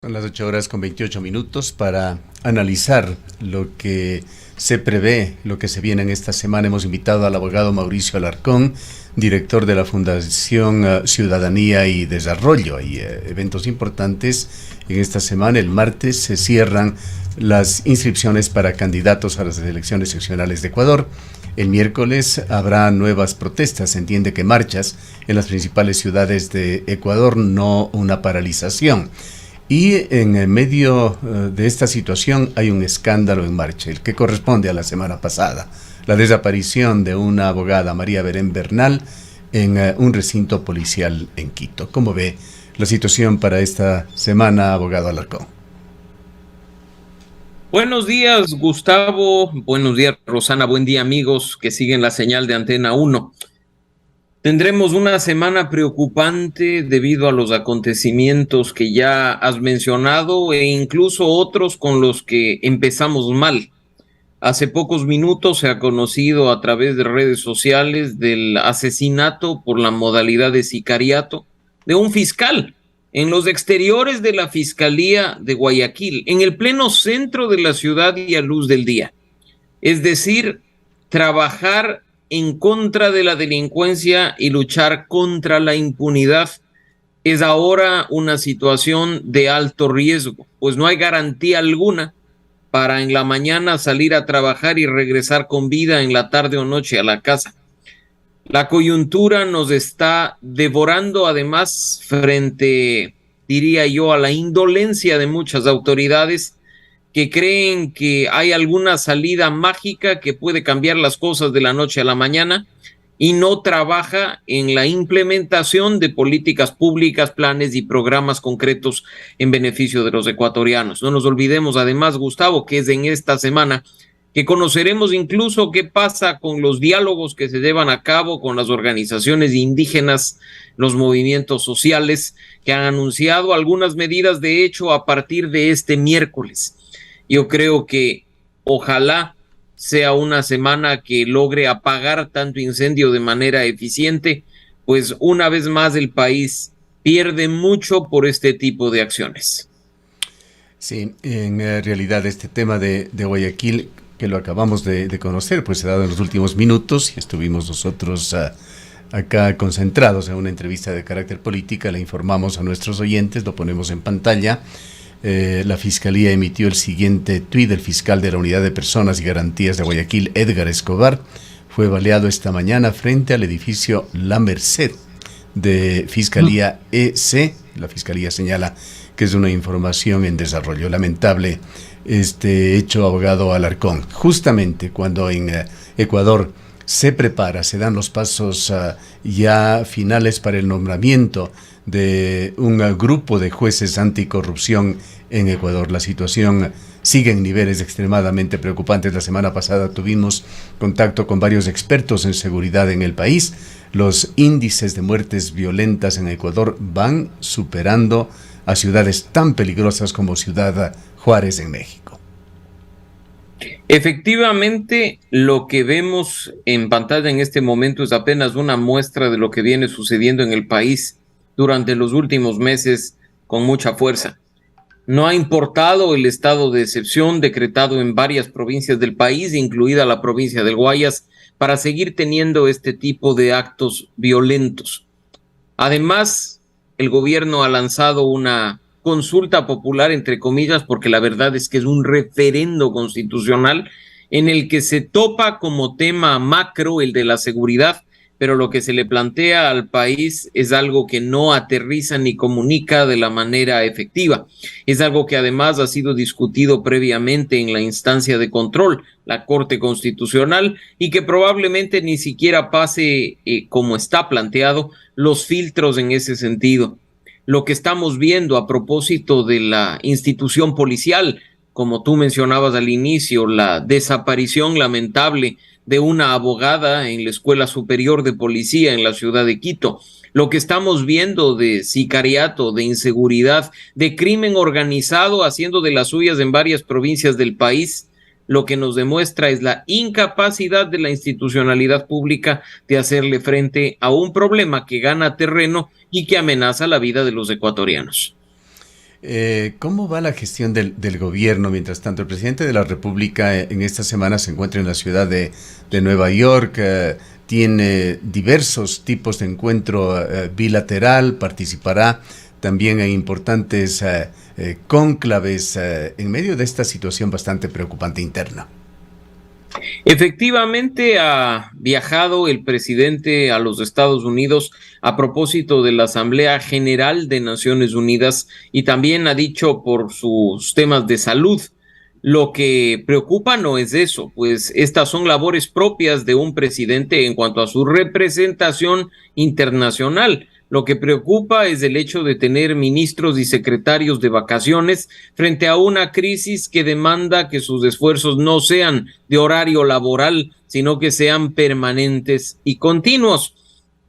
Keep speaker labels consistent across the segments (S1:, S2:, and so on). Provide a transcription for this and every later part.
S1: Son las 8 horas con 28 minutos para analizar lo que se prevé, lo que se viene en esta semana. Hemos invitado al abogado Mauricio Alarcón, director de la Fundación Ciudadanía y Desarrollo. Hay eventos importantes en esta semana. El martes se cierran las inscripciones para candidatos a las elecciones seccionales de Ecuador. El miércoles habrá nuevas protestas. Se entiende que marchas en las principales ciudades de Ecuador, no una paralización. Y en medio de esta situación hay un escándalo en marcha, el que corresponde a la semana pasada, la desaparición de una abogada, María Belén Bernal, en un recinto policial en Quito. ¿Cómo ve la situación para esta semana, abogado Alarcón?
S2: Buenos días, Gustavo. Buenos días, Rosana. Buen día, amigos que siguen la señal de Antena 1. Tendremos una semana preocupante debido a los acontecimientos que ya has mencionado e incluso otros con los que empezamos mal. Hace pocos minutos se ha conocido a través de redes sociales del asesinato por la modalidad de sicariato de un fiscal en los exteriores de la Fiscalía de Guayaquil, en el pleno centro de la ciudad y a luz del día. Es decir, trabajar en contra de la delincuencia y luchar contra la impunidad es ahora una situación de alto riesgo, pues no hay garantía alguna para en la mañana salir a trabajar y regresar con vida en la tarde o noche a la casa. La coyuntura nos está devorando además frente, diría yo, a la indolencia de muchas autoridades que creen que hay alguna salida mágica que puede cambiar las cosas de la noche a la mañana y no trabaja en la implementación de políticas públicas, planes y programas concretos en beneficio de los ecuatorianos. No nos olvidemos además, Gustavo, que es en esta semana que conoceremos incluso qué pasa con los diálogos que se llevan a cabo con las organizaciones indígenas, los movimientos sociales que han anunciado algunas medidas de hecho a partir de este miércoles. Yo creo que ojalá sea una semana que logre apagar tanto incendio de manera eficiente, pues una vez más el país pierde mucho por este tipo de acciones.
S1: Sí, en realidad este tema de Guayaquil, que lo acabamos de conocer, pues se ha dado en los últimos minutos y estuvimos nosotros acá concentrados en una entrevista de carácter política. Le informamos a nuestros oyentes, lo ponemos en pantalla. La Fiscalía emitió el siguiente tuit. El fiscal de la Unidad de Personas y Garantías de Guayaquil, Edgar Escobar, fue baleado esta mañana frente al edificio La Merced de Fiscalía EC. La Fiscalía señala que es una información en desarrollo. Lamentable este hecho, abogado Alarcón. Justamente cuando en Ecuador se dan los pasos ya finales para el nombramiento de un grupo de jueces anticorrupción en Ecuador. La situación sigue en niveles extremadamente preocupantes. La semana pasada tuvimos contacto con varios expertos en seguridad en el país. Los índices de muertes violentas en Ecuador van superando a ciudades tan peligrosas como Ciudad Juárez en México.
S2: Efectivamente, lo que vemos en pantalla en este momento es apenas una muestra de lo que viene sucediendo en el país durante los últimos meses con mucha fuerza. No ha importado el estado de excepción decretado en varias provincias del país, incluida la provincia del Guayas, para seguir teniendo este tipo de actos violentos. Además, el gobierno ha lanzado una consulta popular, entre comillas, porque la verdad es que es un referendo constitucional en el que se topa como tema macro el de la seguridad, pero lo que se le plantea al país es algo que no aterriza ni comunica de la manera efectiva. Es algo que además ha sido discutido previamente en la instancia de control, la Corte Constitucional, y que probablemente ni siquiera pase como está planteado los filtros en ese sentido. Lo que estamos viendo a propósito de la institución policial, como tú mencionabas al inicio, la desaparición lamentable de una abogada en la Escuela Superior de Policía en la ciudad de Quito, lo que estamos viendo de sicariato, de inseguridad, de crimen organizado haciendo de las suyas en varias provincias del país, lo que nos demuestra es la incapacidad de la institucionalidad pública de hacerle frente a un problema que gana terreno y que amenaza la vida de los ecuatorianos.
S1: ¿Cómo va la gestión del gobierno? Mientras tanto, el presidente de la República en esta semana se encuentra en la ciudad de Nueva York, tiene diversos tipos de encuentro bilateral, participará también en importantes cónclaves en medio de esta situación bastante preocupante interna.
S2: Efectivamente, ha viajado el presidente a los Estados Unidos a propósito de la Asamblea General de Naciones Unidas y también ha dicho por sus temas de salud. Lo que preocupa no es eso, pues estas son labores propias de un presidente en cuanto a su representación internacional. Lo que preocupa es el hecho de tener ministros y secretarios de vacaciones frente a una crisis que demanda que sus esfuerzos no sean de horario laboral, sino que sean permanentes y continuos.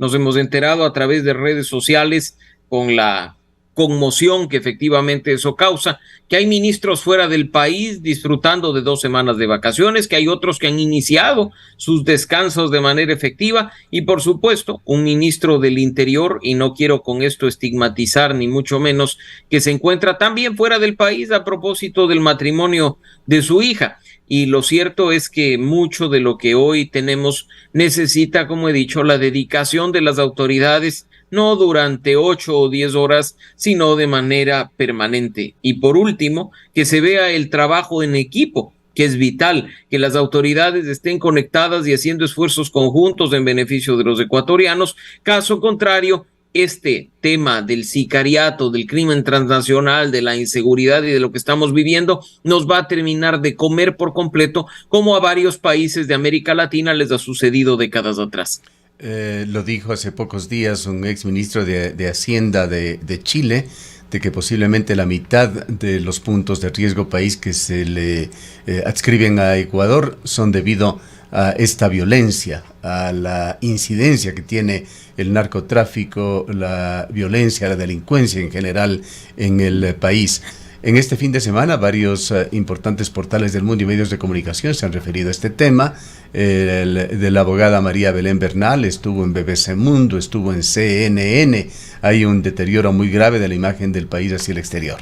S2: Nos hemos enterado a través de redes sociales con la conmoción que efectivamente eso causa, que hay ministros fuera del país disfrutando de 2 semanas de vacaciones, que hay otros que han iniciado sus descansos de manera efectiva y por supuesto un ministro del Interior, y no quiero con esto estigmatizar ni mucho menos, que se encuentra también fuera del país a propósito del matrimonio de su hija. Y lo cierto es que mucho de lo que hoy tenemos necesita, como he dicho, la dedicación de las autoridades, no durante 8 o 10 horas, sino de manera permanente. Y por último, que se vea el trabajo en equipo, que es vital, que las autoridades estén conectadas y haciendo esfuerzos conjuntos en beneficio de los ecuatorianos. Caso contrario, este tema del sicariato, del crimen transnacional, de la inseguridad y de lo que estamos viviendo, nos va a terminar de comer por completo, como a varios países de América Latina les ha sucedido décadas atrás.
S1: Lo dijo hace pocos días un exministro de Hacienda de Chile, de que posiblemente la mitad de los puntos de riesgo país que se le adscriben a Ecuador son debido a esta violencia, a la incidencia que tiene el narcotráfico, la violencia, la delincuencia en general en el país. En este fin de semana, varios importantes portales del mundo y medios de comunicación se han referido a este tema. De la abogada María Belén Bernal estuvo en BBC Mundo, estuvo en CNN. Hay un deterioro muy grave de la imagen del país hacia el exterior.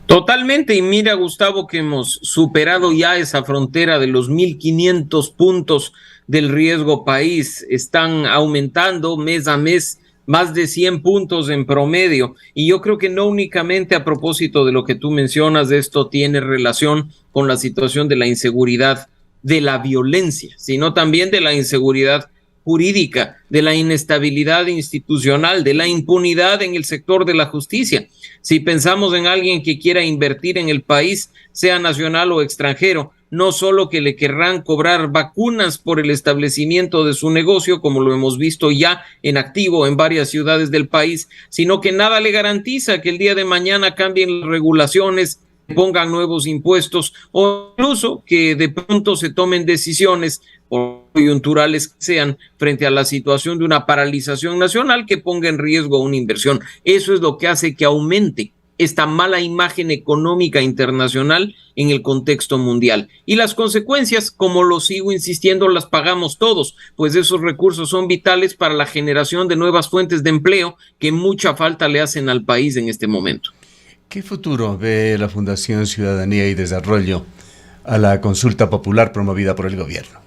S2: Totalmente, y mira, Gustavo, que hemos superado ya esa frontera de los 1.500 puntos del riesgo país. Están aumentando mes a mes más de 100 puntos en promedio, y yo creo que no únicamente a propósito de lo que tú mencionas, esto tiene relación con la situación de la inseguridad, de la violencia, sino también de la inseguridad jurídica, de la inestabilidad institucional, de la impunidad en el sector de la justicia. Si pensamos en alguien que quiera invertir en el país, sea nacional o extranjero, no solo que le querrán cobrar vacunas por el establecimiento de su negocio, como lo hemos visto ya en activo en varias ciudades del país, sino que nada le garantiza que el día de mañana cambien las regulaciones, pongan nuevos impuestos o incluso que de pronto se tomen decisiones coyunturales que sean frente a la situación de una paralización nacional que ponga en riesgo una inversión. Eso es lo que hace que aumente esta mala imagen económica internacional en el contexto mundial. Y las consecuencias, como lo sigo insistiendo, las pagamos todos, pues esos recursos son vitales para la generación de nuevas fuentes de empleo que mucha falta le hacen al país en este momento.
S1: ¿Qué futuro ve la Fundación Ciudadanía y Desarrollo a la consulta popular promovida por el gobierno?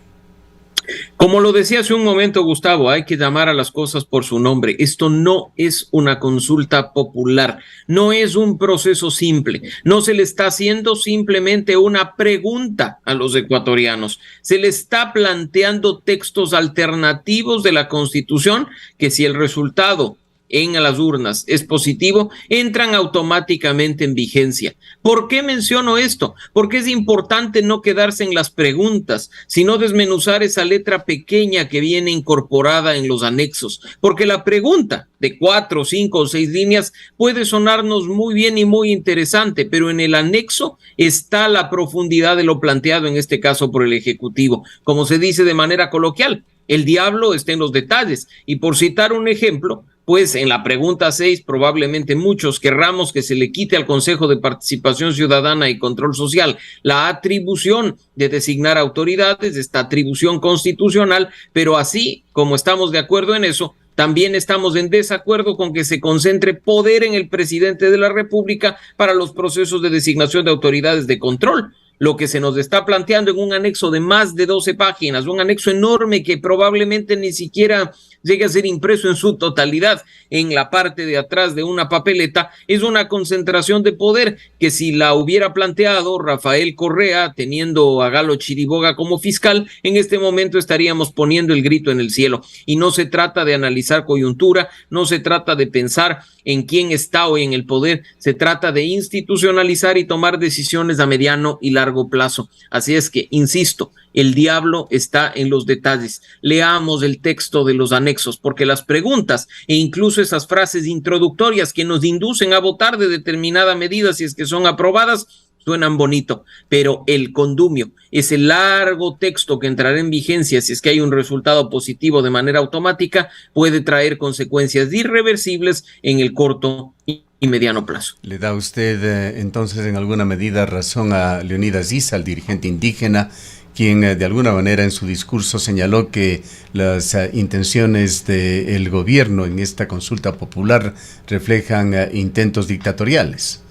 S2: Como lo decía hace un momento, Gustavo, hay que llamar a las cosas por su nombre. Esto no es una consulta popular, no es un proceso simple, no se le está haciendo simplemente una pregunta a los ecuatorianos, se le está planteando textos alternativos de la Constitución que, si el resultado en las urnas es positivo, entran automáticamente en vigencia. ¿Por qué menciono esto? Porque es importante no quedarse en las preguntas, sino desmenuzar esa letra pequeña que viene incorporada en los anexos, porque la pregunta de 4, 5 o 6 líneas puede sonarnos muy bien y muy interesante, pero en el anexo está la profundidad de lo planteado en este caso por el Ejecutivo. Como se dice de manera coloquial, el diablo está en los detalles. Y por citar un ejemplo, pues en la pregunta 6 probablemente muchos querramos que se le quite al Consejo de Participación Ciudadana y Control Social la atribución de designar autoridades, esta atribución constitucional, pero así como estamos de acuerdo en eso, También estamos en desacuerdo con que se concentre poder en el presidente de la República para los procesos de designación de autoridades de control. Lo que se nos está planteando en un anexo de más de 12 páginas, un anexo enorme que probablemente ni siquiera llegue a ser impreso en su totalidad en la parte de atrás de una papeleta, es una concentración de poder que si la hubiera planteado Rafael Correa, teniendo a Galo Chiriboga como fiscal, en este momento estaríamos poniendo el grito en el cielo. Y no se trata de analizar coyuntura, no se trata de pensar en quién está hoy en el poder, se trata de institucionalizar y tomar decisiones a mediano y largo plazo. Así es que, insisto, el diablo está en los detalles. Leamos el texto de los anexos, porque las preguntas e incluso esas frases introductorias que nos inducen a votar de determinada medida si es que son aprobadas, suenan bonito, pero el condumio, ese largo texto que entrará en vigencia si es que hay un resultado positivo de manera automática, puede traer consecuencias irreversibles en el corto y mediano plazo.
S1: ¿Le da usted entonces en alguna medida razón a Leonidas Issa, el dirigente indígena, quien de alguna manera en su discurso señaló que las intenciones del gobierno en esta consulta popular reflejan intentos dictatoriales?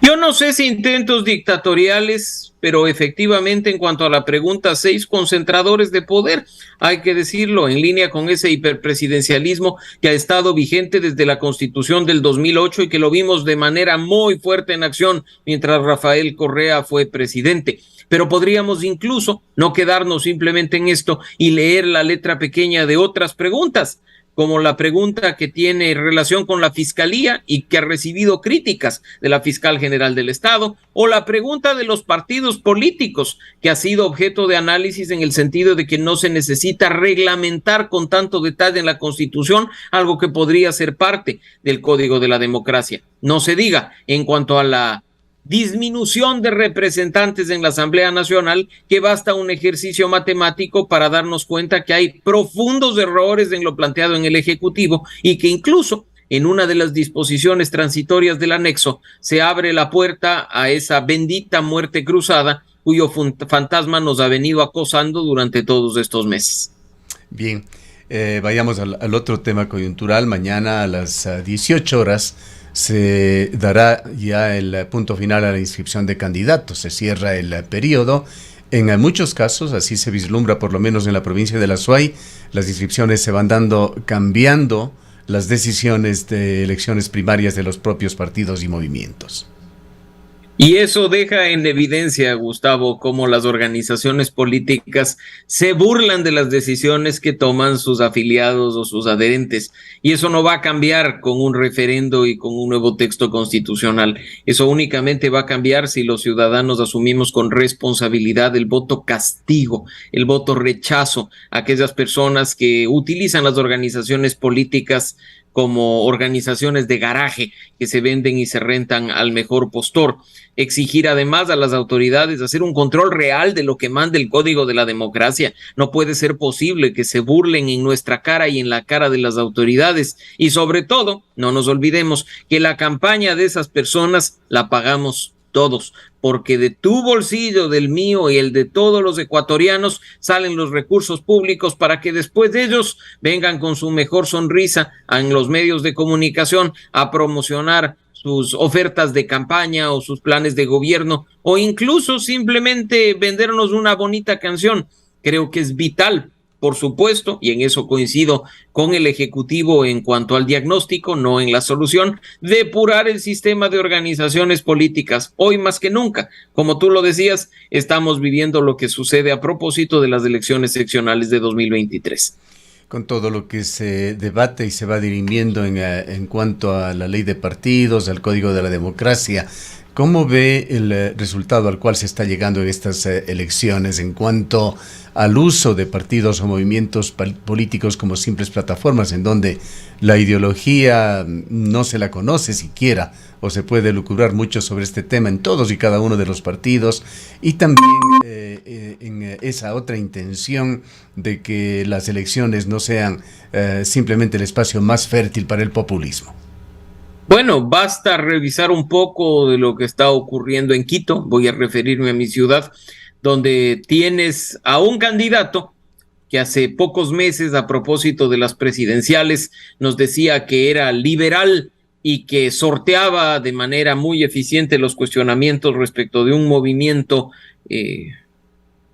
S2: Yo no sé si intentos dictatoriales, pero efectivamente en cuanto a la pregunta 6, concentradores de poder, hay que decirlo, en línea con ese hiperpresidencialismo que ha estado vigente desde la Constitución del 2008 y que lo vimos de manera muy fuerte en acción mientras Rafael Correa fue presidente. Pero podríamos incluso no quedarnos simplemente en esto y leer la letra pequeña de otras preguntas, como la pregunta que tiene relación con la Fiscalía y que ha recibido críticas de la Fiscal General del Estado, o la pregunta de los partidos políticos, que ha sido objeto de análisis en el sentido de que no se necesita reglamentar con tanto detalle en la Constitución algo que podría ser parte del Código de la Democracia. No se diga en cuanto a la disminución de representantes en la Asamblea Nacional, que basta un ejercicio matemático para darnos cuenta que hay profundos errores en lo planteado en el Ejecutivo y que incluso en una de las disposiciones transitorias del anexo se abre la puerta a esa bendita muerte cruzada cuyo fantasma nos ha venido acosando durante todos estos meses.
S1: Bien, vayamos al otro tema coyuntural. Mañana a las 18 horas se dará ya el punto final a la inscripción de candidatos, se cierra el periodo. En muchos casos, así se vislumbra por lo menos en la provincia de La Suay, las inscripciones se van dando cambiando las decisiones de elecciones primarias de los propios partidos y movimientos.
S2: Y eso deja en evidencia, Gustavo, cómo las organizaciones políticas se burlan de las decisiones que toman sus afiliados o sus adherentes. Y eso no va a cambiar con un referendo y con un nuevo texto constitucional. Eso únicamente va a cambiar si los ciudadanos asumimos con responsabilidad el voto castigo, el voto rechazo a aquellas personas que utilizan las organizaciones políticas como organizaciones de garaje que se venden y se rentan al mejor postor. Exigir además a las autoridades hacer un control real de lo que manda el Código de la Democracia. No puede ser posible que se burlen en nuestra cara y en la cara de las autoridades. Y sobre todo, no nos olvidemos que la campaña de esas personas la pagamos todos, porque de tu bolsillo, del mío y el de todos los ecuatorianos salen los recursos públicos para que después de ellos vengan con su mejor sonrisa en los medios de comunicación a promocionar sus ofertas de campaña o sus planes de gobierno o incluso simplemente vendernos una bonita canción. Creo que es vital, por supuesto, y en eso coincido con el Ejecutivo en cuanto al diagnóstico, no en la solución, depurar el sistema de organizaciones políticas. Hoy más que nunca, como tú lo decías, estamos viviendo lo que sucede a propósito de las elecciones seccionales de 2023.
S1: Con todo lo que se debate y se va dirimiendo en cuanto a la ley de partidos, al Código de la Democracia, ¿cómo ve el resultado al cual se está llegando en estas elecciones en cuanto al uso de partidos o movimientos políticos como simples plataformas en donde la ideología no se la conoce siquiera o se puede lucubrar mucho sobre este tema en todos y cada uno de los partidos, y también en esa otra intención de que las elecciones no sean simplemente el espacio más fértil para el populismo?
S2: Bueno, basta revisar un poco de lo que está ocurriendo en Quito. Voy a referirme a mi ciudad, donde tienes a un candidato que hace pocos meses, a propósito de las presidenciales, nos decía que era liberal y que sorteaba de manera muy eficiente los cuestionamientos respecto de un movimiento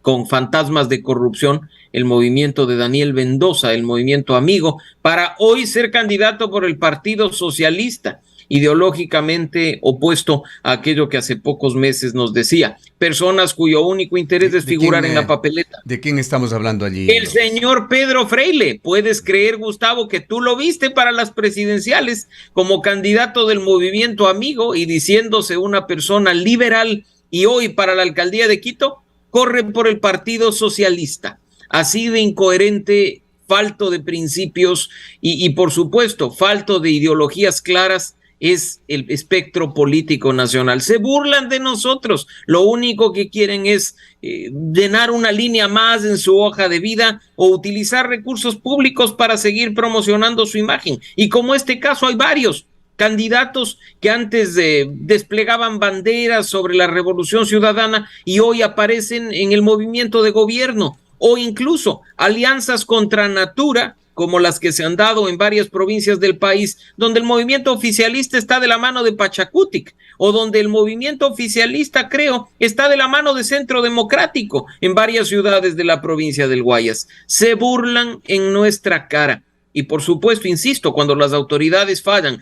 S2: con fantasmas de corrupción, el movimiento de Daniel Mendoza, el movimiento Amigo, para hoy ser candidato por el Partido Socialista, ideológicamente opuesto a aquello que hace pocos meses nos decía. Personas cuyo único interés es figurar en la papeleta.
S1: ¿De quién estamos hablando allí?
S2: El señor Pedro Freile. Puedes creer, Gustavo, que tú lo viste para las presidenciales como candidato del movimiento Amigo y diciéndose una persona liberal, y hoy para la alcaldía de Quito corre por el Partido Socialista. Así de incoherente, falto de principios y por supuesto, falto de ideologías claras es el espectro político nacional. Se burlan de nosotros. Lo único que quieren es llenar una línea más en su hoja de vida o utilizar recursos públicos para seguir promocionando su imagen. Y como este caso hay varios candidatos que antes desplegaban banderas sobre la revolución ciudadana y hoy aparecen en el movimiento de gobierno, o incluso alianzas contra natura, como las que se han dado en varias provincias del país, donde el movimiento oficialista está de la mano de Pachacutic, o donde el movimiento oficialista, creo, está de la mano de Centro Democrático en varias ciudades de la provincia del Guayas. Se burlan en nuestra cara. Y por supuesto, insisto, cuando las autoridades fallan,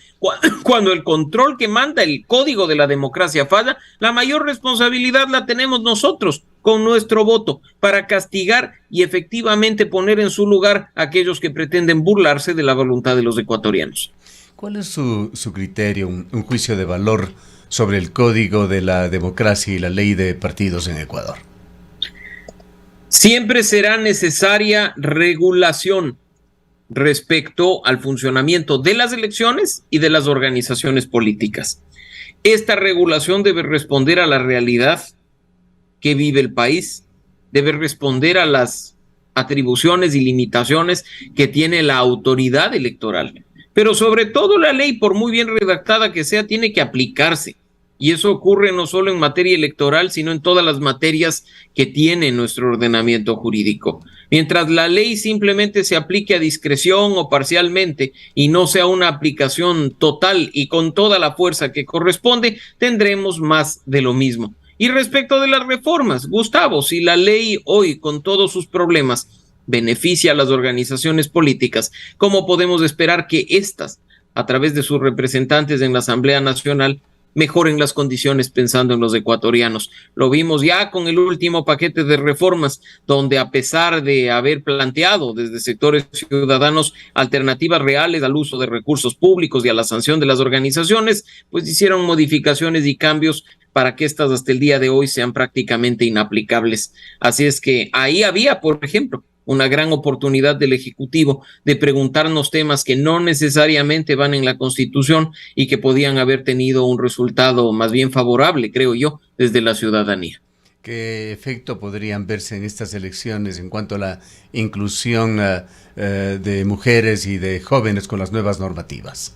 S2: cuando el control que manda el código de la democracia falla, la mayor responsabilidad la tenemos nosotros con nuestro voto para castigar y efectivamente poner en su lugar a aquellos que pretenden burlarse de la voluntad de los ecuatorianos.
S1: ¿Cuál es su criterio, un juicio de valor sobre el código de la democracia y la ley de partidos en Ecuador?
S2: Siempre será necesaria regulación respecto al funcionamiento de las elecciones y de las organizaciones políticas. Esta regulación debe responder a la realidad que vive el país, debe responder a las atribuciones y limitaciones que tiene la autoridad electoral. Pero sobre todo la ley, por muy bien redactada que sea, tiene que aplicarse. Y eso ocurre no solo en materia electoral, sino en todas las materias que tiene nuestro ordenamiento jurídico. Mientras la ley simplemente se aplique a discreción o parcialmente y no sea una aplicación total y con toda la fuerza que corresponde, tendremos más de lo mismo. Y respecto de las reformas, Gustavo, si la ley hoy, con todos sus problemas, beneficia a las organizaciones políticas, ¿cómo podemos esperar que éstas, a través de sus representantes en la Asamblea Nacional, mejoren las condiciones pensando en los ecuatorianos? Lo vimos ya con el último paquete de reformas, donde a pesar de haber planteado desde sectores ciudadanos alternativas reales al uso de recursos públicos y a la sanción de las organizaciones, pues hicieron modificaciones y cambios para que estas hasta el día de hoy sean prácticamente inaplicables. Así es que ahí había, por ejemplo, una gran oportunidad del Ejecutivo de preguntarnos temas que no necesariamente van en la Constitución y que podían haber tenido un resultado más bien favorable, creo yo, desde la ciudadanía.
S1: ¿Qué efecto podrían verse en estas elecciones en cuanto a la inclusión de mujeres y de jóvenes con las nuevas normativas?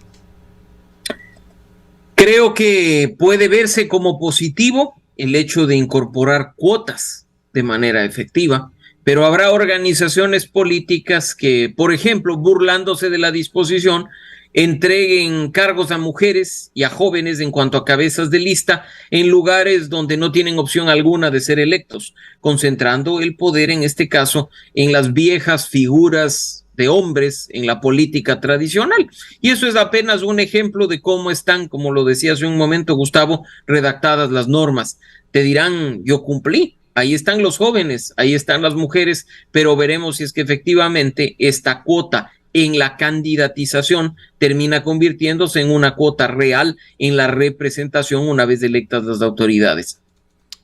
S2: Creo que puede verse como positivo el hecho de incorporar cuotas de manera efectiva, pero habrá organizaciones políticas que, por ejemplo, burlándose de la disposición, entreguen cargos a mujeres y a jóvenes en cuanto a cabezas de lista en lugares donde no tienen opción alguna de ser electos, concentrando el poder, en este caso, en las viejas figuras de hombres en la política tradicional. Y eso es apenas un ejemplo de cómo están, como lo decía hace un momento Gustavo, redactadas las normas. Te dirán, yo cumplí. Ahí están los jóvenes, ahí están las mujeres, pero veremos si es que efectivamente esta cuota en la candidatización termina convirtiéndose en una cuota real en la representación una vez electas las autoridades.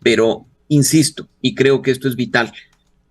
S2: Pero insisto, y creo que esto es vital,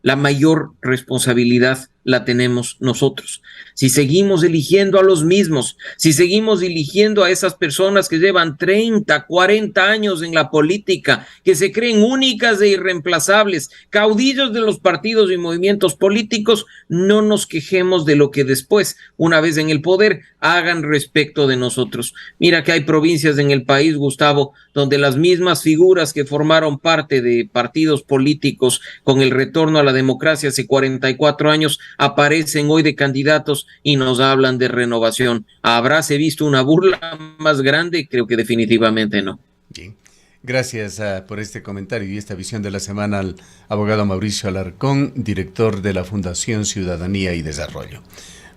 S2: la mayor responsabilidad la tenemos nosotros. Si seguimos eligiendo a los mismos, si seguimos eligiendo a esas personas que llevan 30, 40 años en la política, que se creen únicas e irreemplazables, caudillos de los partidos y movimientos políticos, no nos quejemos de lo que después, una vez en el poder, hagan respecto de nosotros. Mira que hay provincias en el país, Gustavo, donde las mismas figuras que formaron parte de partidos políticos con el retorno a la democracia hace 44 años aparecen hoy de candidatos y nos hablan de renovación. ¿Habráse visto una burla más grande? Creo que definitivamente no.
S1: Bien. Gracias por este comentario y esta visión de la semana al abogado Mauricio Alarcón, director de la Fundación Ciudadanía y Desarrollo.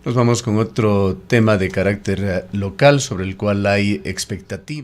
S1: Nos vamos con otro tema de carácter local sobre el cual hay expectativa.